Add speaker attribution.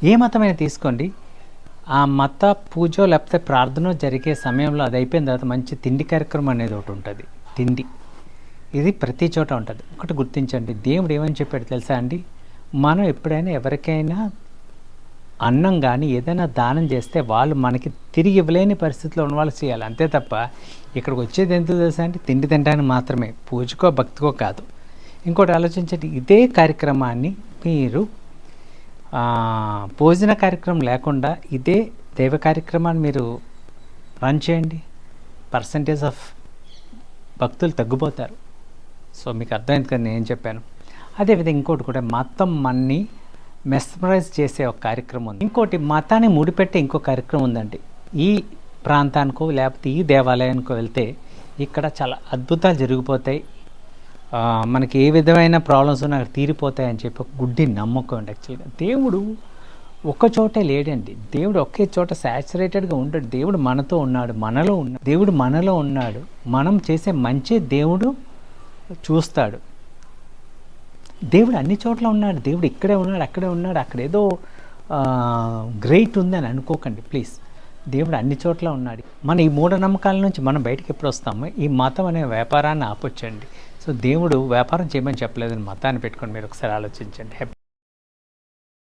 Speaker 1: ఏ మతమైనా తీసుకోండి, ఆ మత పూజో లేకపోతే ప్రార్థన జరిగే సమయంలో అది అయిపోయిన తర్వాత మంచి తిండి కార్యక్రమం అనేది ఒకటి ఉంటుంది. తిండి ఇది ప్రతి చోట ఉంటుంది. ఒకటి గుర్తించండి, దేవుడు ఏమని చెప్పాడు తెలుసా అండి? మనం ఎప్పుడైనా ఎవరికైనా అన్నం కానీ ఏదైనా దానం చేస్తే వాళ్ళు మనకి తిరిగి ఇవ్వలేని పరిస్థితిలో ఉన్న వాళ్ళు చేయాలి, అంతే తప్ప ఇక్కడికి వచ్చేది ఎందుకు తెలుసా అండి? తిండి తినడానికి మాత్రమే, పూజకో భక్తికో కాదు. ఇంకోటి ఆలోచించండి, ఇదే కార్యక్రమాన్ని మీరు భోజన కార్యక్రమం లేకుండా ఇదే దైవ కార్యక్రమాన్ని మీరు రన్ చేయండి, పర్సంటేజ్ ఆఫ్ భక్తులు తగ్గిపోతారు. సో మీకు అర్థమైంది కదా నేను ఏం చెప్పాను. అదేవిధంగా ఇంకోటి కూడా, మతం మన్ని మెస్మరైజ్ చేసే ఒక కార్యక్రమం ఉంది. ఇంకోటి మతాన్ని ముడిపెట్టే ఇంకో కార్యక్రమం ఉందండి. ఈ ప్రాంతానికో లేకపోతే ఈ దేవాలయానికో వెళ్తే ఇక్కడ చాలా అద్భుతాలు జరిగిపోతాయి, మనకి ఏ విధమైన ప్రాబ్లమ్స్ ఉన్నా అక్కడ తీరిపోతాయని చెప్పి ఒక గుడ్డి నమ్మకం అండి. యాక్చువల్గా దేవుడు ఒక్క చోటే లేడండి, దేవుడు ఒకే చోట శాచురేటెడ్గా ఉంటాడు. దేవుడు మనతో ఉన్నాడు, మనలో ఉన్నాడు. దేవుడు మనలో ఉన్నాడు, మనం చేసే మంచి దేవుడు చూస్తాడు. దేవుడు అన్ని చోట్ల ఉన్నాడు, దేవుడు ఇక్కడే ఉన్నాడు, అక్కడే ఉన్నాడు. అక్కడ ఏదో గ్రేట్ ఉందని అనుకోకండి ప్లీజ్. దేవుడు అన్ని చోట్ల ఉన్నాడు. మన ఈ మూఢనమ్మకాల నుంచి మనం బయటకు ఎప్పుడు వస్తామో, ఈ మతం అనే వ్యాపారాన్ని ఆపొచ్చండి. సో దేవుడు వ్యాపారం చేయమని చెప్పలేదని మతాన్ని పెట్టుకొని మీరు ఒకసారి ఆలోచించండి.